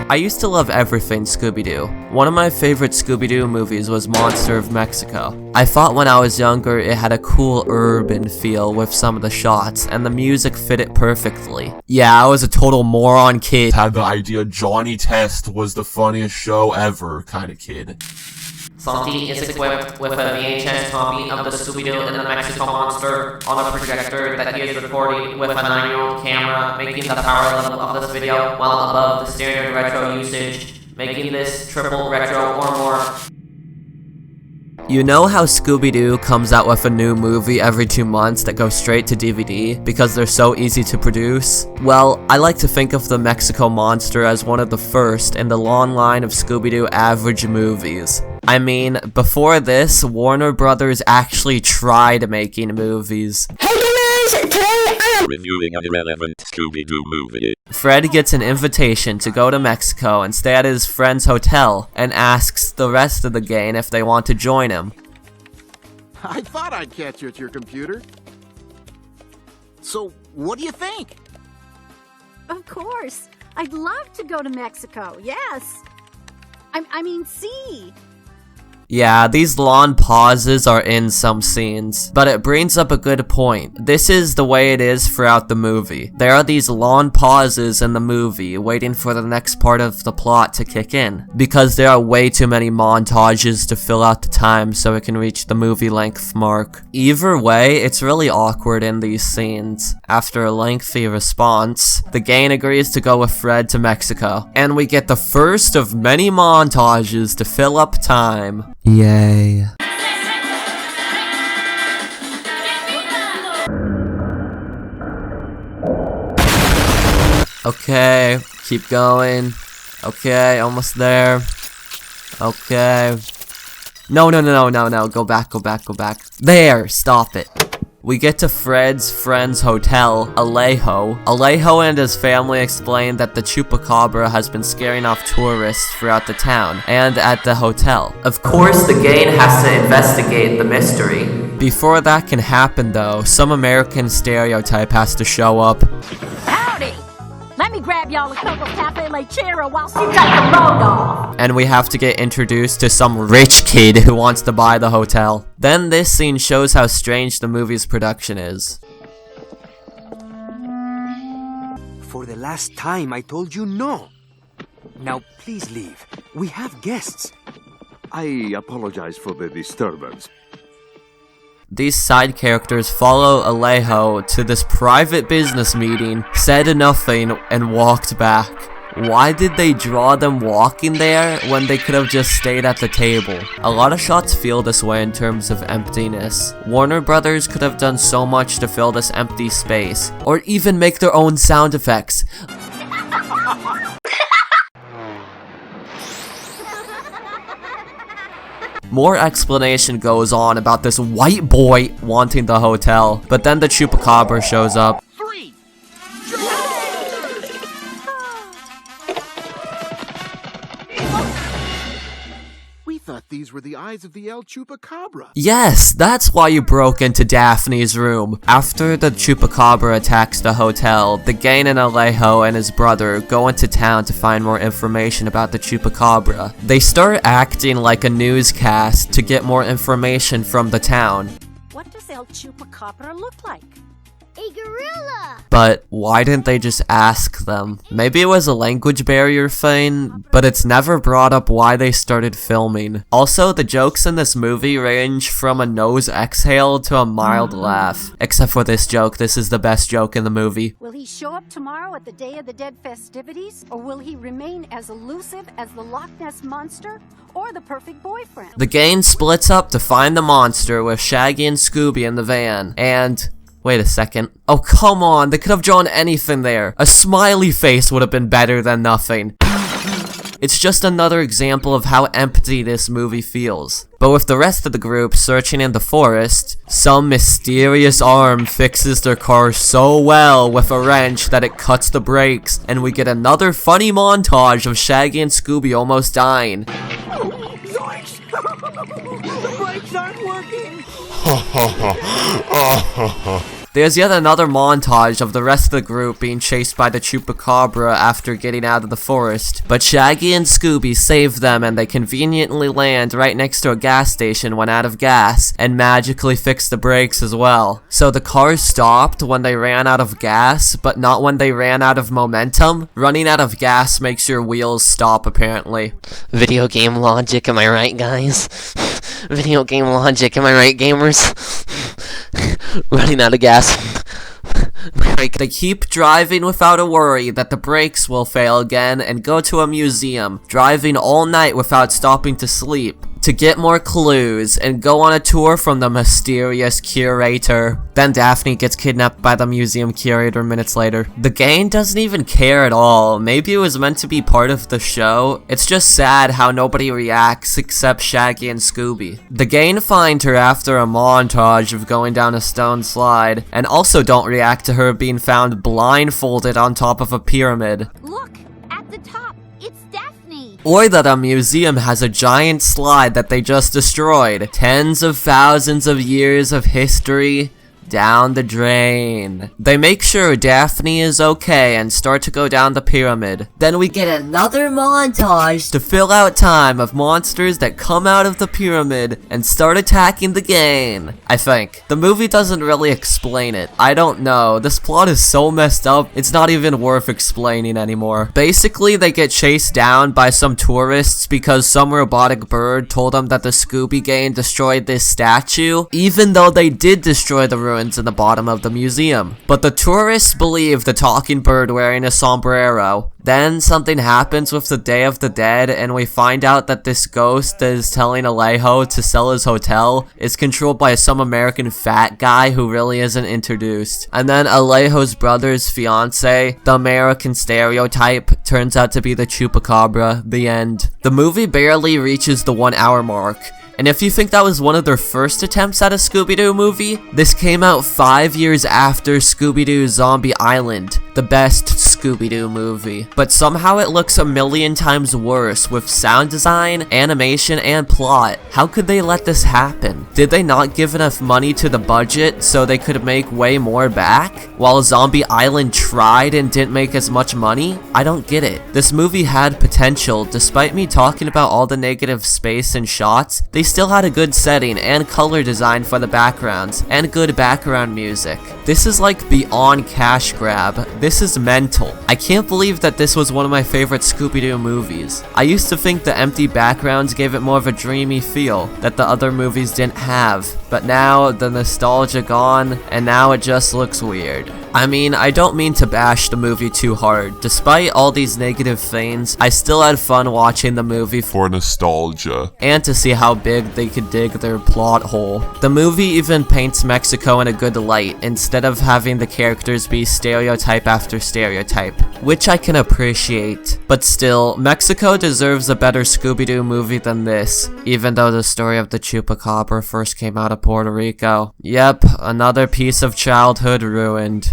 I used to love everything Scooby-Doo. One of my favorite Scooby-Doo movies was Monster of Mexico. I thought when I was younger it had a cool urban feel with some of the shots, and the music fit it perfectly. Yeah, I was a total moron kid. Had the idea Johnny Test was the funniest show ever kind of kid. Salty is equipped with a VHS copy of the Scooby-Doo and the Mexico Monster on a projector that he is recording with a 9-year-old camera, making the power level of this video well above the standard retro usage, making this triple retro or more. You know how Scooby-Doo comes out with a new movie every 2 months that goes straight to DVD because they're so easy to produce? Well, I like to think of the Mexico Monster as one of the first in the long line of Scooby-Doo average movies. I mean, before this, Warner Brothers actually tried making movies. Hey guys, today I am reviewing an irrelevant Scooby-Doo movie. Fred gets an invitation to go to Mexico and stay at his friend's hotel, and asks the rest of the gang if they want to join him. I thought I'd catch you at your computer. So, what do you think? Of course. I'd love to go to Mexico, yes. I mean, see. Yeah, these long pauses are in some scenes, but it brings up a good point. This is the way it is throughout the movie. There are these long pauses in the movie, waiting for the next part of the plot to kick in, because there are way too many montages to fill out the time so it can reach the movie length mark. Either way, it's really awkward in these scenes. After a lengthy response, the gang agrees to go with Fred to Mexico, and we get the first of many montages to fill up time. Yay. Okay, keep going. Okay, almost there. Okay. No, go back. There, stop it. We get to Fred's friend's hotel, Alejo. Alejo and his family explain that the Chupacabra has been scaring off tourists throughout the town, and at the hotel. Of course, the gang has to investigate the mystery. Before that can happen though, some American stereotype has to show up. Howdy! Let me grab y'all a cup of cafe lechero whilst you got the load off. And we have to get introduced to some rich kid who wants to buy the hotel. Then this scene shows how strange the movie's production is. For the last time I told you no. Now please leave. We have guests. I apologize for the disturbance. These side characters follow Alejo to this private business meeting, said nothing, and walked back. Why did they draw them walking there when they could have just stayed at the table? A lot of shots feel this way in terms of emptiness. Warner Brothers could have done so much to fill this empty space, or even make their own sound effects. More explanation goes on about this white boy wanting the hotel, but then the Chupacabra shows up. We thought these were the eyes of the El Chupacabra. Yes, that's why you broke into Daphne's room. After the Chupacabra attacks the hotel, the gang and Alejo and his brother go into town to find more information about the Chupacabra. They start acting like a newscast to get more information from the town. What does El Chupacabra look like? a gorilla! But why didn't they just ask them? Maybe it was a language barrier thing, but it's never brought up why they started filming. Also, the jokes in this movie range from a nose exhale to a mild laugh. Except for this joke, this is the best joke in the movie. Will he show up tomorrow at the Day of the Dead festivities? Or will he remain as elusive as the Loch Ness Monster? Or the perfect boyfriend? The gang splits up to find the monster with Shaggy and Scooby in the van, and... wait a second. Oh, come on, they could have drawn anything there. A smiley face would have been better than nothing. It's just another example of how empty this movie feels. But with the rest of the group searching in the forest, some mysterious arm fixes their car so well with a wrench that it cuts the brakes, and we get another funny montage of Shaggy and Scooby almost dying. Zoinks! The brakes aren't working! There's yet another montage of the rest of the group being chased by the Chupacabra after getting out of the forest, but Shaggy and Scooby save them and they conveniently land right next to a gas station when out of gas, and magically fix the brakes as well. So the cars stopped when they ran out of gas, but not when they ran out of momentum. Running out of gas makes your wheels stop, apparently. Video game logic, am I right, guys? Video game logic, am I right, gamers? Running out of gas. They keep driving without a worry that the brakes will fail again and go to a museum, driving all night without stopping to sleep, to get more clues and go on a tour from the mysterious curator. Then Daphne gets kidnapped by the museum curator minutes later. The gang doesn't even care at all. Maybe it was meant to be part of the show. It's just sad how nobody reacts except Shaggy and Scooby. The gang find her after a montage of going down a stone slide, and also don't react to her being found blindfolded on top of a pyramid. Look, at the top, it's Daphne. Or that a museum has a giant slide that they just destroyed. Tens of thousands of years of history down the drain. They make sure Daphne is okay and start to go down the pyramid. Then we get another montage to fill out time of monsters that come out of the pyramid and start attacking the gang. I think. The movie doesn't really explain it. I don't know. This plot is so messed up, it's not even worth explaining anymore. Basically, they get chased down by some tourists because some robotic bird told them that the Scooby gang destroyed this statue, even though they did destroy the ruins in the bottom of the museum. But the tourists believe the talking bird wearing a sombrero. Then something happens with the Day of the Dead, and we find out that this ghost that is telling Alejo to sell his hotel is controlled by some American fat guy who really isn't introduced. And then Alejo's brother's fiance, the American stereotype, turns out to be the Chupacabra. The end. The movie barely reaches the 1 hour mark. And if you think that was one of their first attempts at a Scooby-Doo movie, this came out 5 years after Scooby-Doo Zombie Island, the best Scooby-Doo movie. But somehow it looks a million times worse with sound design, animation, and plot. How could they let this happen? Did they not give enough money to the budget so they could make way more back? While Zombie Island tried and didn't make as much money? I don't get it. This movie had potential. Despite me talking about all the negative space and shots, they still had a good setting and color design for the backgrounds, and good background music. This is like beyond cash grab. This is mental. I can't believe that this was one of my favorite Scooby-Doo movies. I used to think the empty backgrounds gave it more of a dreamy feel that the other movies didn't have, but now the nostalgia gone, and now it just looks weird. I mean, I don't mean to bash the movie too hard. Despite all these negative things, I still had fun watching the movie For nostalgia. and to see how big they could dig their plot hole. The movie even paints Mexico in a good light, instead of having the characters be stereotype after stereotype, which I can appreciate. But still, Mexico deserves a better Scooby-Doo movie than this, even though the story of the Chupacabra first came out of Puerto Rico. Yep, another piece of childhood ruined.